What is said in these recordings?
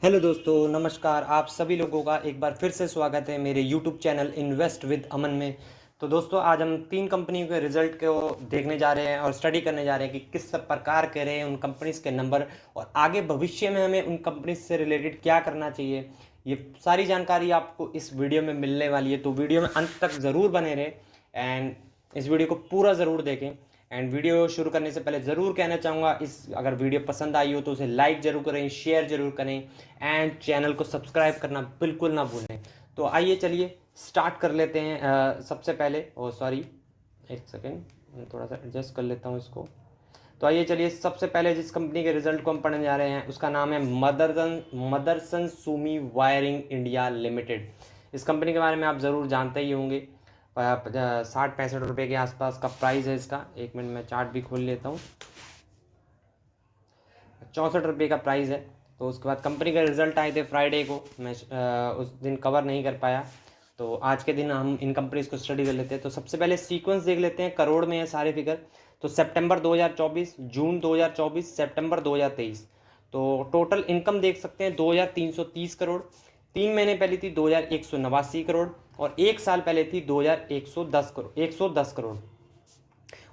Hello दोस्तों, नमस्कार। आप सभी लोगों का एक बार फिर से स्वागत है मेरे यूट्यूब चैनल इन्वेस्ट विद अमन में। तो दोस्तों, आज हम 3 कंपनियों के रिजल्ट को देखने जा रहे हैं और स्टडी करने जा रहे हैं कि किस सब प्रकार के रहे उन कंपनीज के नंबर और आगे भविष्य में हमें उन कंपनीज से रिलेटेड क्या करना चाहिए। ये सारी जानकारी आपको इस वीडियो में मिलने वाली है, तो वीडियो में अंत तक ज़रूर बने रहे एंड इस वीडियो को पूरा ज़रूर देखें। एंड वीडियो शुरू करने से पहले ज़रूर कहना चाहूँगा, अगर वीडियो पसंद आई हो तो उसे लाइक ज़रूर करें, शेयर ज़रूर करें एंड चैनल को सब्सक्राइब करना बिल्कुल ना भूलें। तो आइए चलिए स्टार्ट कर लेते हैं। सबसे पहले सॉरी, एक सेकेंड, मैं थोड़ा सा एडजस्ट कर लेता हूँ इसको। तो आइए चलिए, सबसे पहले जिस कंपनी के रिजल्ट को हम पढ़ने जा रहे हैं उसका नाम है Motherson Sumi wiring India limited. इस कंपनी के बारे में आप ज़रूर जानते ही होंगे। 60-65 रुपये के आसपास का प्राइस है इसका। एक मिनट में चार्ट भी खोल लेता हूँ। 64 रुपये का प्राइस है। तो उसके बाद कंपनी के रिजल्ट आए थे फ्राइडे को, मैं उस दिन कवर नहीं कर पाया, तो आज के दिन हम इन कंपनीज को स्टडी कर लेते हैं। तो सबसे पहले सीक्वेंस देख लेते हैं, करोड़ में है सारे फिगर। तो सितंबर 2024, जून 2024, सितंबर 2023। तो टोटल इनकम देख सकते हैं 2330 करोड़। 3 महीने पहले थी 2189 करोड़ और एक साल पहले थी 2110 करोड़, 110 करोड़।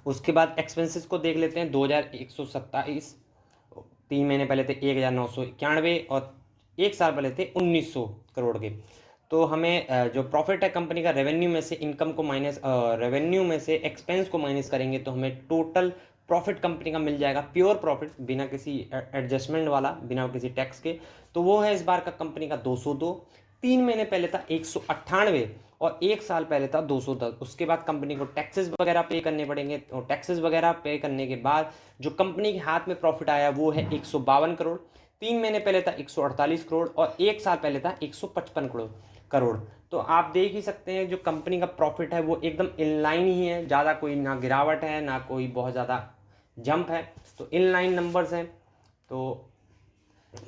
उसके बाद एक्सपेंसेस को देख लेते हैं 2127। 3 महीने पहले थे 1991 और एक साल पहले थे 1900 करोड़ के। तो हमें जो प्रॉफिट है कंपनी का, रेवेन्यू में से इनकम को माइनस, रेवेन्यू में से एक्सपेंस को माइनस करेंगे तो हमें टोटल प्रॉफिट कंपनी का मिल जाएगा, प्योर प्रॉफिट, बिना किसी एडजस्टमेंट वाला, बिना किसी टैक्स के। तो वो है इस बार का कंपनी का 202। 3 महीने पहले था 198 और एक साल पहले था 210। उसके बाद कंपनी को टैक्सेस वगैरह पे करने पड़ेंगे, और टैक्सेस वगैरह पे करने के बाद जो कंपनी के हाथ में प्रॉफिट आया वो है 152 करोड़। 3 महीने पहले था 148 करोड़ और एक साल पहले था 155 करोड़। तो आप देख ही सकते हैं जो कंपनी का प्रॉफिट है वो एकदम इनलाइन ही है, ज़्यादा कोई ना गिरावट है ना कोई बहुत ज़्यादा जंप है, तो इनलाइन नंबर्स हैं। तो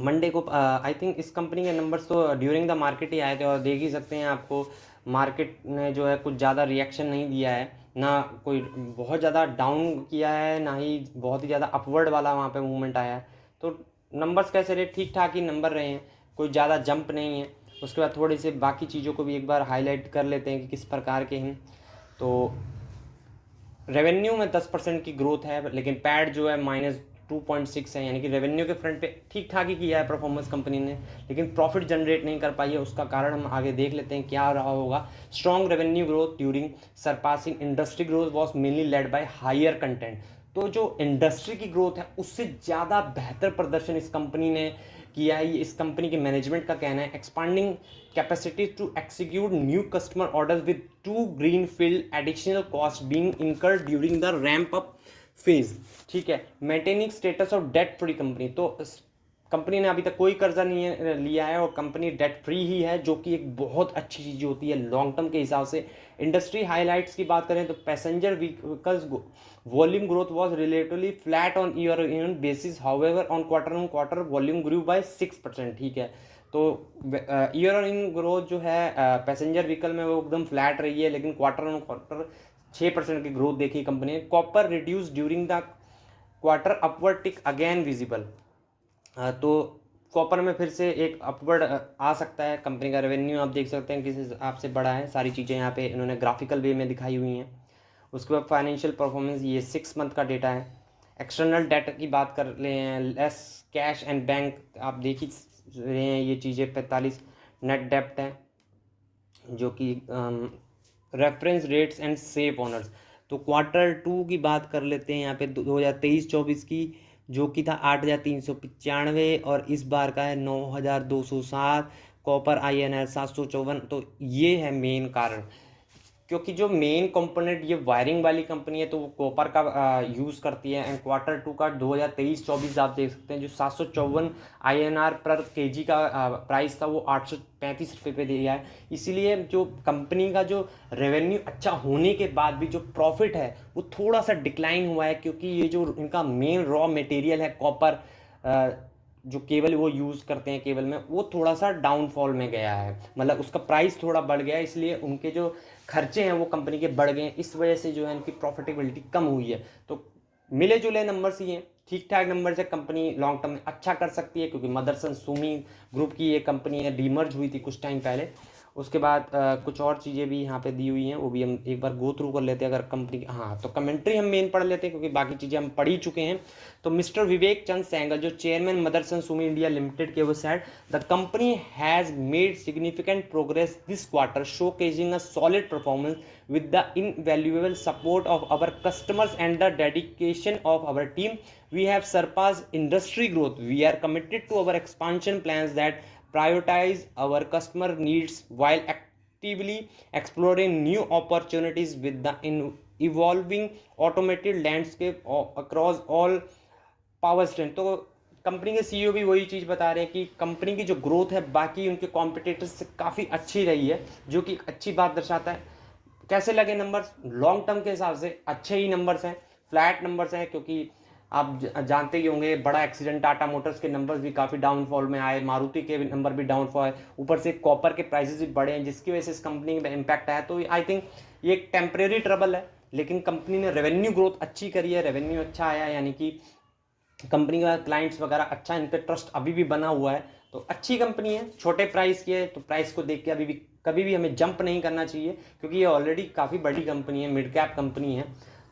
मंडे को आई थिंक इस कंपनी के नंबर्स तो ड्यूरिंग द मार्केट ही आए थे, और देख ही सकते हैं आपको मार्केट ने जो है कुछ ज़्यादा रिएक्शन नहीं दिया है, ना कोई बहुत ज़्यादा डाउन किया है, ना ही बहुत ही ज़्यादा अपवर्ड वाला वहाँ पे मूवमेंट आया है। तो नंबर्स कैसे रहे, ठीक ठाक ही नंबर रहे हैं, कोई ज़्यादा जंप नहीं है। उसके बाद थोड़ी सी बाकी चीज़ों को भी एक बार हाईलाइट कर लेते हैं कि किस प्रकार के हैं। तो रेवेन्यू में 10% की ग्रोथ है, लेकिन पैड जो है -2.6 है, यानी कि रेवेन्यू के फ्रंट पे ठीक ठाक ही किया है परफॉर्मेंस कंपनी ने, लेकिन प्रॉफिट जनरेट नहीं कर पाई है। उसका कारण हम आगे देख लेते हैं क्या रहा होगा। Strong revenue growth during surpassing industry growth was mainly led by higher content. तो जो इंडस्ट्री की ग्रोथ है उससे ज़्यादा बेहतर प्रदर्शन इस कंपनी ने किया है, ये इस कंपनी के मैनेजमेंट का कहना है। Expanding capacity to execute new customer orders with 2 greenfield additional cost being incurred during the ramp up phase. ठीक है, maintaining status of debt free company. तो कंपनी ने अभी तक कोई कर्जा नहीं लिया है और कंपनी डेट फ्री ही है, जो कि एक बहुत अच्छी चीज़ होती है लॉन्ग टर्म के हिसाब से। इंडस्ट्री हाइलाइट्स की बात करें तो passenger vehicles volume growth was relatively flat on year basis, however on quarter volume grew by 6%। ठीक है, तो ईयर ऑन इन ग्रोथ जो है पैसेंजर व्हीकल में वो एकदम फ्लैट रही है, लेकिन क्वार्टर ऑन क्वार्टर 6% की ग्रोथ देखी कंपनी ने। Copper reduce during the quarter, upward tick again visible. तो कॉपर में फिर से एक अपवर्ड आ सकता है। कंपनी का रेवेन्यू आप देख सकते हैं किस हिसाब से बढ़ा है, सारी चीज़ें यहाँ पे इन्होंने ग्राफिकल वे में दिखाई हुई हैं। उसके बाद फाइनेंशियल परफॉर्मेंस, ये 6 मंथ का डेटा है। एक्सटर्नल डेट की बात कर ले हैं, लेस कैश एंड बैंक, आप देख ही रहे हैं ये चीज़ें। 45 नेट डेप्ट है, जो कि reference rates and safe honours. तो क्वार्टर 2 की बात कर लेते हैं यहाँ पे 2023-24 की, जो कि था 8,395 और इस बार का है 9,207। Copper INR 754। तो ये है मेन कारण, क्योंकि जो मेन कंपोनेंट ये वायरिंग वाली कंपनी है तो वो कॉपर का यूज़ करती है। एंड क्वार्टर 2 का 2023-24 आप देख सकते हैं, जो 754 INR पर केजी का प्राइस था वो 835 रुपये पे दिया है। इसीलिए जो कंपनी का जो रेवेन्यू अच्छा होने के बाद भी जो प्रॉफिट है वो थोड़ा सा डिक्लाइन हुआ है, क्योंकि ये जो इनका मेन रॉ मटेरियल है कॉपर, जो केबल वो यूज़ करते हैं केबल में, वो थोड़ा सा डाउनफॉल में गया है, मतलब उसका प्राइस थोड़ा बढ़ गया है, इसलिए उनके जो खर्चे हैं वो कंपनी के बढ़ गए हैं। इस वजह से जो है इनकी प्रॉफिटेबिलिटी कम हुई है। तो मिले जुले नंबर्स ही हैं, ठीक ठाक नंबर से कंपनी लॉन्ग टर्म में अच्छा कर सकती है, क्योंकि मदरसन सुमी ग्रुप की ये कंपनी है, डीमर्ज हुई थी कुछ टाइम पहले। उसके बाद कुछ और चीज़ें भी यहाँ पे दी हुई हैं, वो भी हम एक बार गो थ्रू कर लेते हैं अगर कंपनी। हाँ, तो कमेंट्री हम मेन पढ़ लेते हैं, क्योंकि बाकी चीज़ें हम पढ़ ही चुके हैं। तो मिस्टर विवेक चंद सहगल जो chairman Motherson Sumi India limited के, वो said the company has made significant progress this quarter, showcasing a solid performance with the invaluable support of our customers and the dedication of our team. We have surpassed industry growth. We are committed to our expansion plans that prioritize our customer needs while actively exploring new opportunities with the evolving automated landscape across all power strength. तो company के CEO भी वही चीज़ बता रहे हैं कि company की जो ग्रोथ है बाकी उनके कॉम्पिटिटर्स से काफ़ी अच्छी रही है, जो कि अच्छी बात दर्शाता है। कैसे लगे नंबर्स? लॉन्ग टर्म के हिसाब से अच्छे ही नंबर्स हैं, फ्लैट नंबर्स हैं, क्योंकि आप जानते ही होंगे बड़ा एक्सीडेंट, टाटा मोटर्स के नंबर्स भी काफ़ी डाउनफॉल में आए, मारुति के नंबर भी डाउनफॉल है, ऊपर से कॉपर के प्राइसेस भी बढ़े हैं, जिसकी वजह से इस कंपनी में इम्पैक्ट आया। तो आई थिंक ये एक टेम्परेरी ट्रबल है, लेकिन कंपनी ने रेवेन्यू ग्रोथ अच्छी करी है, रेवेन्यू अच्छा आया, यानी कि कंपनी का क्लाइंट्स वगैरह अच्छा, इन पर ट्रस्ट अभी भी बना हुआ है। तो अच्छी कंपनी है, छोटे प्राइस की है, तो प्राइस को देख के अभी भी कभी भी हमें जंप नहीं करना चाहिए, क्योंकि ये ऑलरेडी काफ़ी बड़ी कंपनी है, मिड कैप कंपनी है।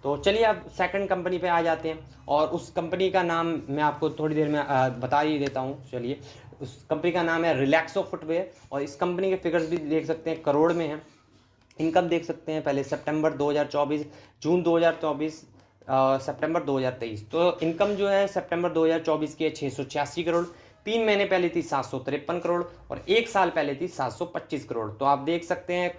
तो चलिए अब सेकंड कंपनी पे आ जाते हैं, और उस कंपनी का नाम मैं आपको थोड़ी देर में बता ही देता हूँ। चलिए, उस कंपनी का नाम है रिलैक्सो फुटवेयर, और इस कंपनी के फिगर्स भी देख सकते हैं, करोड़ में है। इनकम देख सकते हैं पहले सितंबर 2024, जून 2024, सितंबर 2023। तो इनकम जो है सितंबर 2024 की है 686 करोड़, 3 महीने पहले थी 753 करोड़, और 1 साल पहले थी 725 करोड़। तो आप देख सकते हैं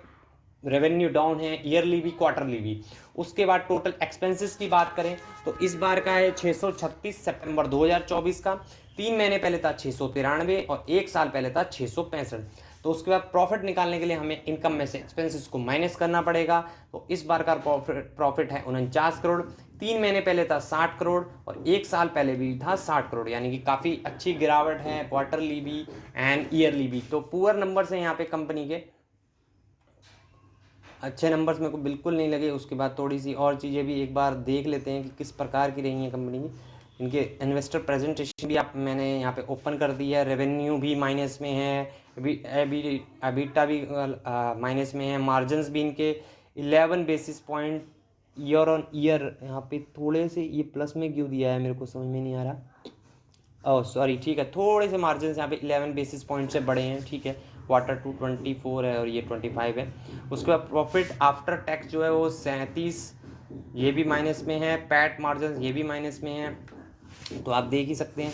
रेवेन्यू डाउन है, ईयरली भी क्वार्टरली भी। उसके बाद टोटल एक्सपेंसेस की बात करें तो इस बार का है 636 सितंबर 2024 का, 3 महीने पहले था 693, और 1 साल पहले था 665। तो उसके बाद प्रॉफिट निकालने के लिए हमें इनकम में से एक्सपेंसेस को माइनस करना पड़ेगा। तो इस बार का प्रॉफिट है 49 करोड़, 3 महीने पहले था 60 करोड़, और 1 साल पहले भी था 60 करोड़, यानी कि काफ़ी अच्छी गिरावट है क्वार्टरली भी एंड ईयरली भी। तो पुअर नंबर्स हैं यहाँ पे कंपनी के, अच्छे नंबर्स मेरे को बिल्कुल नहीं लगे। उसके बाद थोड़ी सी और चीज़ें भी एक बार देख लेते हैं कि किस प्रकार की रही हैं कंपनी की। इनके इन्वेस्टर प्रेजेंटेशन भी आप मैंने यहाँ पे ओपन कर दी है। रेवेन्यू भी माइनस में है, एबिटा भी माइनस में है, मार्जिन्स भी इनके 11 basis point year on year. यहाँ पे थोड़े से ये प्लस में क्यों दिया है मेरे को समझ में नहीं आ रहा। ओह सॉरी, ठीक है, थोड़े से मार्जिन यहाँ पे 11 बेसिस पॉइंट से बड़े हैं, ठीक है। क्वार्टर 2 24 है और ये 25 है। उसके बाद प्रॉफिट आफ्टर टैक्स जो है वो 37, ये भी माइनस में है। पैट मार्जिन ये भी माइनस में है, तो आप देख ही सकते हैं।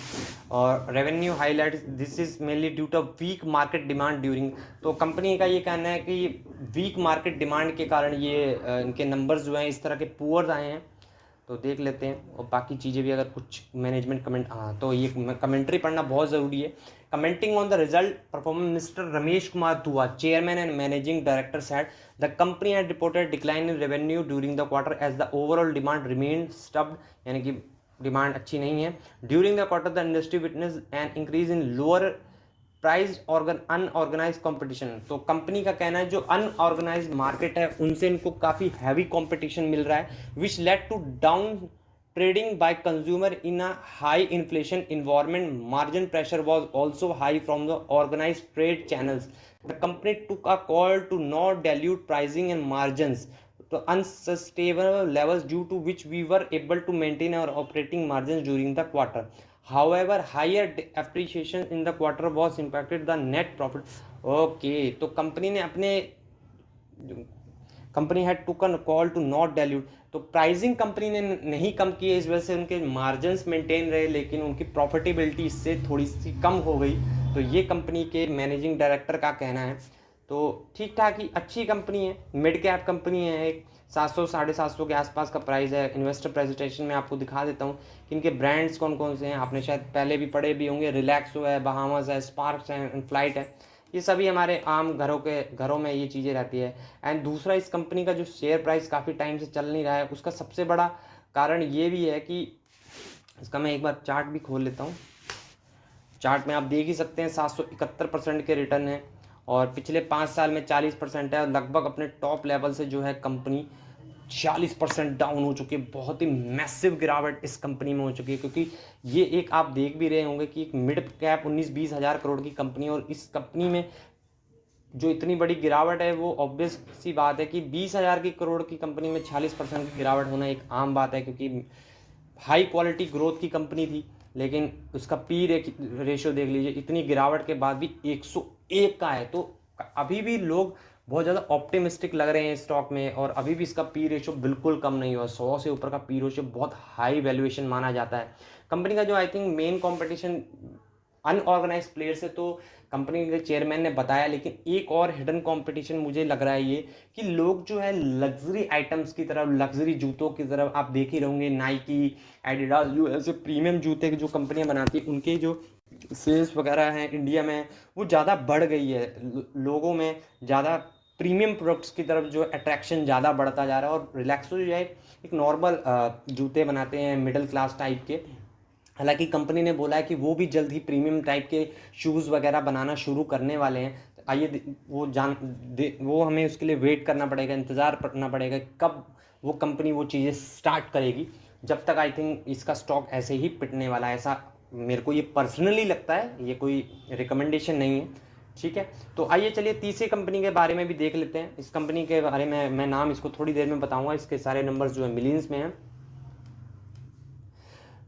और revenue highlight, this is mainly due to weak market demand during. तो कंपनी का ये कहना है कि वीक मार्केट डिमांड के कारण ये इनके नंबर्स जो हैं इस तरह के पुअर आए हैं। तो देख लेते हैं, और बाकी चीज़ें भी अगर कुछ मैनेजमेंट कमेंट, हाँ तो ये कमेंट्री पढ़ना बहुत ज़रूरी है। Commenting on the result performance, mister Ramesh Kumar Dua, chairman and managing director, said the company had reported decline in revenue during the quarter as the overall demand remain stubbed, यानी कि डिमांड अच्छी नहीं है। During the quarter the industry witness an increase in lower price unorganise competition. तो company का कहना है जो अनऑर्गेनाइज मार्केट है उनसे इनको काफ़ी हैवी कंपटीशन मिल रहा है, which led to down trading by consumer in a high inflation environment. Margin pressure was also high from the organise trade channels. The company took a call to not dilute pricing and margins to unsustainable levels, due to which we were able to maintain our operating margins during the quarter. However, higher appreciation in the quarter was impacted the net profit. Okay, तो company ने अपने company had to call to not dilute, तो pricing company ने नहीं कम की है, इस वजह से उनके मार्जिन्स मेंटेन रहे, लेकिन उनकी प्रॉफिटेबिलिटी इससे थोड़ी सी कम हो गई। तो ये कंपनी के मैनेजिंग डायरेक्टर का कहना है। तो ठीक ठाक ही अच्छी कंपनी है, मिड कैप कंपनी है, एक 700 750 के आसपास का प्राइस है। इन्वेस्टर प्रेजेंटेशन में आपको दिखा देता हूँ कि इनके ब्रांड्स कौन कौन से हैं, आपने शायद पहले भी पढ़े भी होंगे। रिलैक्सो है, बहामास है, स्पार्क्स है, फ्लाइट है, ये सभी हमारे आम घरों में ये चीज़ें रहती है। एंड दूसरा, इस कंपनी का जो शेयर प्राइस काफ़ी टाइम से चल नहीं रहा है, उसका सबसे बड़ा कारण ये भी है कि इसका मैं एक बार चार्ट भी खोल लेता हूँ। चार्ट में आप देख ही सकते हैं 771% के रिटर्न है, और पिछले 5 साल में 40% है, और लगभग अपने टॉप लेवल से जो है कंपनी 40% डाउन हो चुकी है। बहुत ही मैसिव गिरावट इस कंपनी में हो चुकी है, क्योंकि ये एक आप देख भी रहे होंगे कि एक मिड कैप 19-20 हज़ार करोड़ की कंपनी है, और इस कंपनी में जो इतनी बड़ी गिरावट है वो ऑब्वियस सी बात है कि 20,000 की करोड़ की कंपनी में 40% की गिरावट होना एक आम बात है, क्योंकि हाई क्वालिटी ग्रोथ की कंपनी थी। लेकिन उसका पी रेशियो देख लीजिए, इतनी गिरावट के बाद भी 101 का है। तो अभी भी लोग बहुत ज़्यादा ऑप्टिमिस्टिक लग रहे हैं स्टॉक में, और अभी भी इसका पी रेशियो बिल्कुल कम नहीं हुआ। 100 से ऊपर का पी रेशियो बहुत हाई वैल्यूएशन माना जाता है। कंपनी का जो I think main competition unorganise player से, तो कंपनी के चेयरमैन ने बताया, लेकिन एक और हिडन कंपटीशन मुझे लग रहा है ये, कि लोग जो है लग्जरी आइटम्स की तरफ, लग्जरी जूतों की तरफ, आप देख ही रहोगे नाइकी, एडिडास, जो ऐसे प्रीमियम जूते जो कंपनियां बनाती है, उनके जो सेल्स वगैरह हैं इंडिया में वो ज़्यादा बढ़ गई है। लोगों में ज़्यादा प्रीमियम प्रोडक्ट्स की तरफ जो अट्रैक्शन ज़्यादा बढ़ता जा रहा है। और रिलैक्सो जो है एक नॉर्मल जूते बनाते हैं मिडिल क्लास टाइप के। हालांकि कंपनी ने बोला है कि वो भी जल्द ही प्रीमियम टाइप के शूज़ वगैरह बनाना शुरू करने वाले हैं। तो आइए वो हमें उसके लिए वेट करना पड़ेगा, इंतज़ार करना पड़ेगा कब वो कंपनी वो चीज़ें स्टार्ट करेगी। जब तक आई थिंक इसका स्टॉक ऐसे ही पिटने वाला है, ऐसा मेरे को ये पर्सनली लगता है, ये कोई रिकमेंडेशन नहीं है। ठीक है, तो आइए चलिए तीसरी कंपनी के बारे में भी देख लेते हैं। इस कंपनी के बारे में मैं नाम इसको थोड़ी देर में बताऊंगा, इसके सारे नंबर्स जो है मिलियंस में हैं।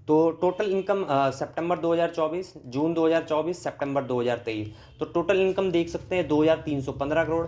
तो टोटल इनकम सितंबर 2024, जून 2024, सितंबर 2023, तो टोटल इनकम देख सकते हैं 2,315 करोड़,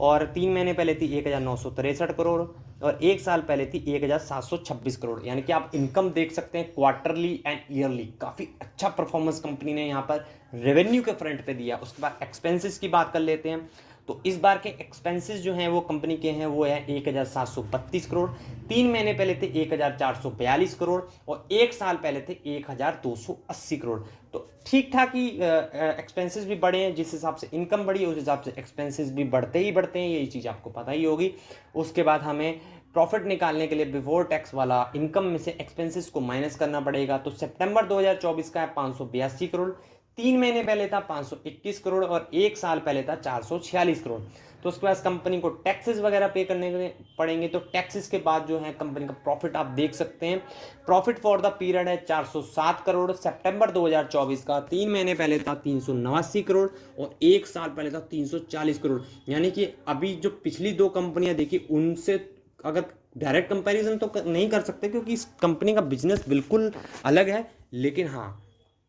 और 3 महीने पहले थी 1,963 करोड़, और एक साल पहले थी 1,726 करोड़। यानी कि आप इनकम देख सकते हैं क्वार्टरली एंड ईयरली, काफ़ी अच्छा परफॉर्मेंस कंपनी ने यहाँ पर रेवेन्यू के फ्रंट पे दिया। उसके बाद एक्सपेंसेस की बात कर लेते हैं। तो इस बार के एक्सपेंसेस जो हैं वो कंपनी के हैं वो है 1,732 करोड़, 3 महीने पहले थे 1,442 करोड़, और एक साल पहले थे 1,280 करोड़। तो ठीक ठाक ही एक्सपेंसेस भी बढ़े हैं। जिस हिसाब से इनकम बढ़ी है उस हिसाब से एक्सपेंसेस भी बढ़ते ही बढ़ते हैं, यही चीज़ आपको पता ही होगी। उसके बाद हमें प्रॉफिट निकालने के लिए बिफोर टैक्स वाला इनकम में से एक्सपेंसेस को माइनस करना पड़ेगा। तो सितंबर 2024 का है 582 करोड़, 3 महीने पहले था 521 करोड़, और एक साल पहले था 446 करोड़। तो उसके बाद कंपनी को टैक्सेस वगैरह पे करने के पड़ेंगे। तो टैक्सेस के बाद जो है कंपनी का प्रॉफिट आप देख सकते हैं। प्रॉफिट फॉर द पीरियड है 407 करोड़ सितंबर 2024 का, 3 महीने पहले था 389 करोड़, और एक साल पहले था 340 करोड़। यानी कि अभी जो पिछली दो कंपनियां देखी उनसे अगर डायरेक्ट कंपैरिजन तो नहीं कर सकते, क्योंकि इस कंपनी का बिजनेस बिल्कुल अलग है। लेकिन हाँ,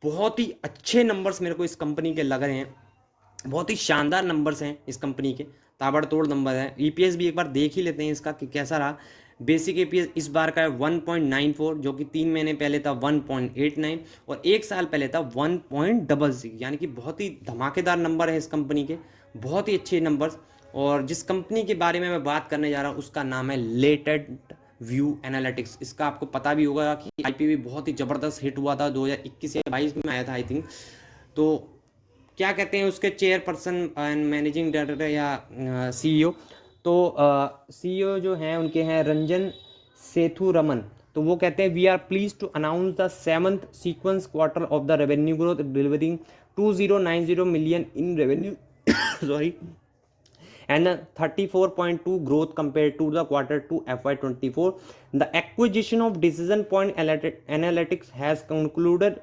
बहुत ही अच्छे नंबर्स मेरे को इस कंपनी के लग रहे हैं, बहुत ही शानदार नंबर्स हैं इस कंपनी के, ताबड़तोड़ नंबर है। ईपीएस भी एक बार देख ही लेते हैं इसका कि कैसा रहा। बेसिक ईपीएस इस बार का है 1.94, जो कि 3 महीने पहले था 1.89, और एक साल पहले था 1.66। यानी कि बहुत ही धमाकेदार नंबर है इस कंपनी के, बहुत ही अच्छे नंबर्स। और जिस कंपनी के बारे में मैं बात करने जा रहा हूँ उसका नाम है लेटेंट व्यू एनालिटिक्स। इसका आपको पता भी होगा कि आईपीओ भी बहुत ही ज़बरदस्त हिट हुआ था, 2021 या 22 में आया था आई थिंक। तो क्या कहते हैं उसके चेयरपर्सन एंड मैनेजिंग डायरेक्टर या सीईओ, तो सीईओ जो हैं उनके हैं रंजन सेथुरमन। तो वो कहते हैं we are pleased to announce the 7th sequence quarter of the revenue growth delivering 2090 million in revenue sorry, and a 34.2 growth compared to the quarter 2 FY24. The acquisition of Decision Point Analytics has concluded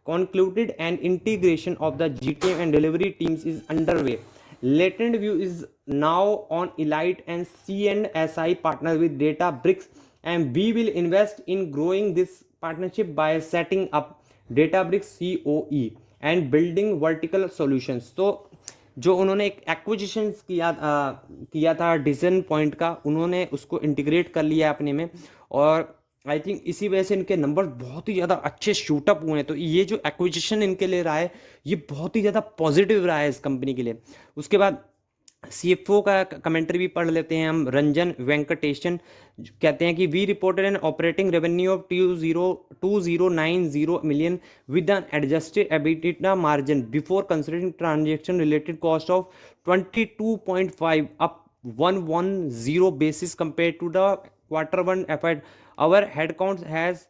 and integration of the GTM and delivery teams is underway. Latent View is now on Elite and C&SI partner with Databricks, and we will invest in growing this partnership by setting up Databricks COE and building vertical solutions. So जो उन्होंने एक acquisition किया था decision point का, उन्होंने उसको integrate कर लिया अपने में, और आई थिंक इसी वजह से इनके नंबर बहुत ही ज़्यादा अच्छे शूटअप हुए हैं। तो ये जो एक्विजिशन इनके लिए रहा है ये बहुत ही ज़्यादा पॉजिटिव रहा है इस कंपनी के लिए। उसके बाद सीएफओ का कमेंट्री भी पढ़ लेते हैं हम। रंजन वेंकटेशन कहते हैं कि we reported an operating revenue of 2090 million with an adjusted EBITDA margin before considering transaction related cost of 22.5, up 110 basis compared to the quarter 1 FY. Our headcount has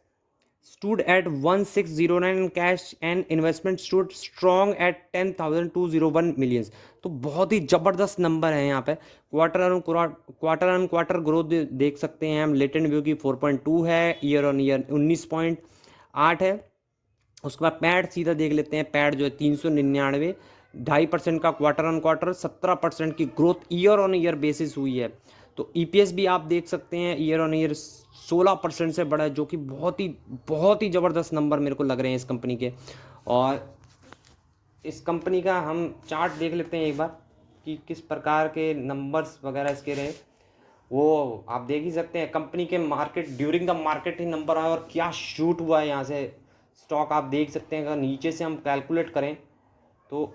stood at 1609 and cash and investment stood strong at 10,201 millions। तो बहुत ही जबरदस्त number है यहाँ पे। Quarter on quarter growth देख सकते हैं हम, लेटेंट व्यू की 4.2 है, ईयर ऑन ईयर 19.8 है। उसके बाद पैड सीधा देख लेते हैं, पैड जो है 399, 2.5% का क्वार्टर ऑन क्वार्टर, 17% की growth year on year basis हुई है। तो ईपीएस भी आप देख सकते हैं ईयर ऑन ईयर 16% से बढ़ा है, जो कि बहुत ही ज़बरदस्त नंबर मेरे को लग रहे हैं इस कंपनी के। और इस कंपनी का हम चार्ट देख लेते हैं एक बार कि किस प्रकार के नंबर्स वगैरह इसके रहे, वो आप देख ही सकते हैं। कंपनी के market during the market he number आया और क्या शूट हुआ है यहाँ से स्टॉक आप देख सकते हैं। अगर नीचे से हम कैलकुलेट करें तो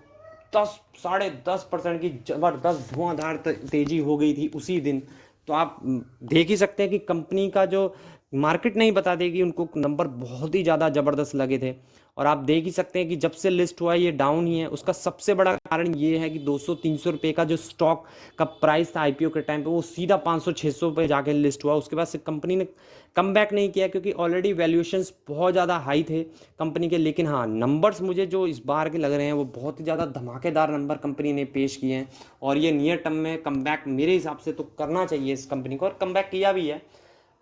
10-10.5% की ज़बरदस्त धुआंधार तेज़ी हो गई थी उसी दिन। तो आप देख ही सकते हैं कि कंपनी का जो मार्केट नहीं बता देगी, उनको नंबर बहुत ही ज़्यादा ज़बरदस्त लगे थे। और आप देख ही सकते हैं कि जब से लिस्ट हुआ ये डाउन ही है। उसका सबसे बड़ा कारण ये है कि 200-300 रुपये का जो स्टॉक का प्राइस था आईपीओ के टाइम पे, वो सीधा 500-600 पे जाके लिस्ट हुआ। उसके बाद से कंपनी ने कम बैक नहीं किया, क्योंकि ऑलरेडी वैल्यूएशंस बहुत ज़्यादा हाई थे कंपनी के। लेकिन हाँ, नंबर्स मुझे जो इस बार के लग रहे हैं वो बहुत ही ज़्यादा धमाकेदार नंबर कंपनी ने पेश किए हैं। और ये नियर टर्म में कम बैक मेरे हिसाब से तो करना चाहिए इस कंपनी को, और कम बैक किया भी है।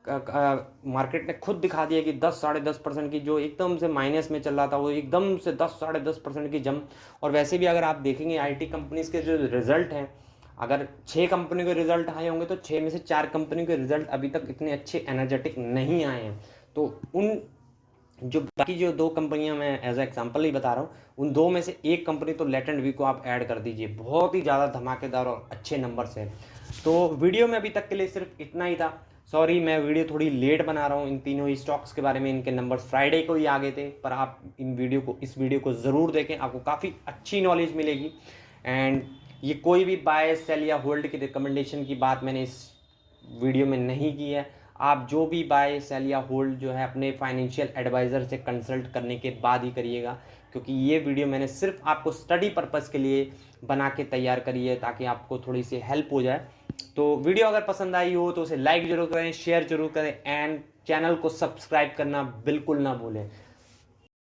मार्केट ने खुद दिखा दिया कि 10-10.5% की जो एकदम से माइनस में चल रहा था, वो एकदम से 10-10.5% की जंप। और वैसे भी अगर आप देखेंगे आईटी कंपनीज के जो रिजल्ट हैं, अगर 6 कंपनी के रिजल्ट आए होंगे तो 6 में से 4 कंपनी के रिजल्ट अभी तक इतने अच्छे एनर्जेटिक नहीं आए हैं। तो उन जो बाकी जो 2 कंपनियां मैं एज एग्जांपल ही बता रहा हूँ, उन 2 में से एक कंपनी तो लेटेंट वी को आप ऐड कर दीजिए, बहुत ही ज़्यादा धमाकेदार और अच्छे नंबर से। तो वीडियो में अभी तक के लिए सिर्फ इतना ही था। सॉरी, मैं वीडियो थोड़ी लेट बना रहा हूँ। इन तीनों ही स्टॉक्स के बारे में इनके नंबर्स फ्राइडे को ही आ गए थे, पर आप इस वीडियो को ज़रूर देखें, आपको काफ़ी अच्छी नॉलेज मिलेगी। एंड ये कोई भी बाय सेल या होल्ड की रिकमेंडेशन की बात मैंने इस वीडियो में नहीं की है। आप जो भी बाय सेल या होल्ड जो है अपने फाइनेंशियल एडवाइज़र से कंसल्ट करने के बाद ही करिएगा, क्योंकि ये वीडियो मैंने सिर्फ आपको स्टडी पर्पज़ के लिए बना के तैयार करी है, ताकि आपको थोड़ी सी हेल्प हो जाए। तो वीडियो अगर पसंद आई हो तो उसे लाइक जरूर करें, शेयर जरूर करें, एंड चैनल को सब्सक्राइब करना बिल्कुल ना भूलें।